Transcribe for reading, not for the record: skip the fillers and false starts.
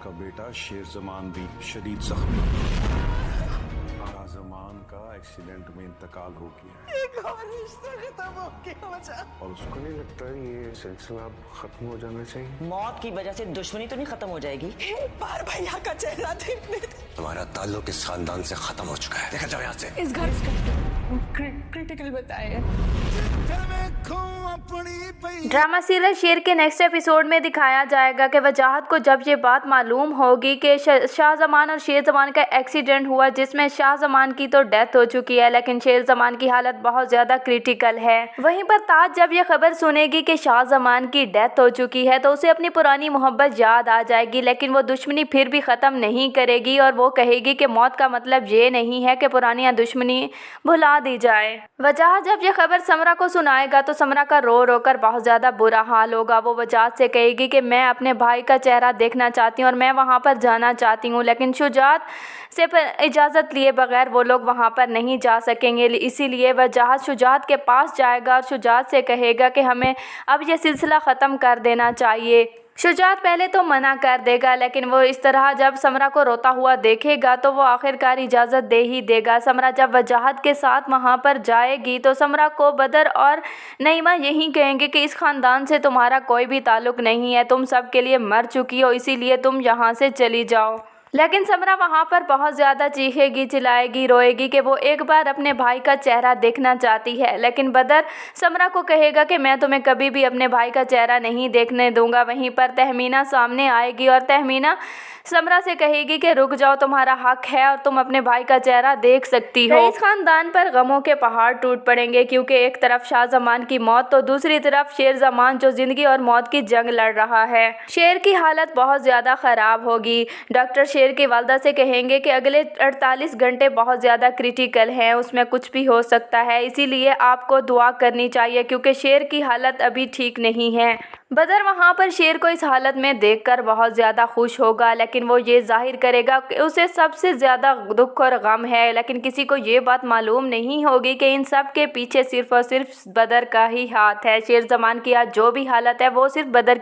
उसका बेटा शेर जमान भी शदीद जख्मी। जमान का एक्सीडेंट में इंतकाल हो गया। एक और रिश्ता खत्म हो गया वजह। और उसको नहीं लगता ये सिलसिला अब खत्म हो जाना चाहिए? मौत की वजह से दुश्मनी तो नहीं खत्म हो जाएगी? एक बार भैया का चेहरा देखने दे। तुम्हारा ताल्लुक इस खानदान से खत्म हो चुका है, देखा जाओ यहाँ से। इस घर क्रिटिकल बताए। ड्रामा सीरियल शेर के नेक्स्ट एपिसोड में दिखाया जाएगा कि वजाहत को जब ये बात मालूम होगी कि शाहजमान और शेर जमान का एक्सीडेंट हुआ जिसमें शाहजमान की तो डेथ हो चुकी है लेकिन शेर जमान की हालत बहुत ज़्यादा क्रिटिकल है। वहीं पर ताज जब ये खबर सुनेगी कि शाहजमान की डेथ हो चुकी है तो उसे अपनी पुरानी मोहब्बत याद आ जाएगी, लेकिन वो दुश्मनी फिर भी ख़त्म नहीं करेगी और वो कहेगी कि मौत का मतलब ये नहीं है कि पुरानी दुश्मनी भुला दी जाए। वजाहत जब ये खबर समरा को सुनाएगा तो समरा का रो रो कर बहुत ज़्यादा बुरा हाल होगा। वो वजाहत से कहेगी कि मैं अपने भाई का चेहरा देखना चाहती हूँ और मैं वहाँ पर जाना चाहती हूँ, लेकिन शुजात से इजाज़त लिए बगैर वो लोग वहाँ पर नहीं जा सकेंगे। इसीलिए वजाहत शुजात के पास जाएगा और शुजात से कहेगा कि हमें अब ये सिलसिला ख़त्म कर देना चाहिए। शुजात पहले तो मना कर देगा, लेकिन वो इस तरह जब समरा को रोता हुआ देखेगा तो वो आखिरकार इजाज़त दे ही देगा। समरा जब वजाहत के साथ वहाँ पर जाएगी तो समरा को बदर और नईमा यही कहेंगे कि इस ख़ानदान से तुम्हारा कोई भी ताल्लुक़ नहीं है, तुम सब के लिए मर चुकी हो, इसीलिए तुम यहाँ से चली जाओ। लेकिन समरा वहाँ पर बहुत ज़्यादा चीखेगी, चिल्लाएगी, रोएगी कि वो एक बार अपने भाई का चेहरा देखना चाहती है। लेकिन बदर समरा को कहेगा कि मैं तुम्हें कभी भी अपने भाई का चेहरा नहीं देखने दूंगा। वहीं पर तहमीना सामने आएगी और तहमीना समरा से कहेगी कि रुक जाओ, तुम्हारा हक है और तुम अपने भाई का चेहरा देख सकती हो। इस खानदान पर गमों के पहाड़ टूट पड़ेंगे क्योंकि एक तरफ शाहजमान की मौत तो दूसरी तरफ शेर जमान जो जिंदगी और मौत की जंग लड़ रहा है। शेर की हालत बहुत ज़्यादा ख़राब होगी। डॉक्टर शेर की वालदा से कहेंगे कि अगले 48 घंटे बहुत ज़्यादा क्रिटिकल हैं, उसमें कुछ भी हो सकता है, इसीलिए आपको दुआ करनी चाहिए क्योंकि शेर की हालत अभी ठीक नहीं है। बदर वहाँ पर शेर को इस हालत में देखकर बहुत ज़्यादा खुश होगा, लेकिन वो ये जाहिर करेगा कि उसे सबसे ज़्यादा दुख और गम है, लेकिन किसी को ये बात मालूम नहीं होगी कि इन सब के पीछे सिर्फ़ और सिर्फ बदर का ही हाथ है। शेर जमान की आज जो भी हालत है वो सिर्फ बदर की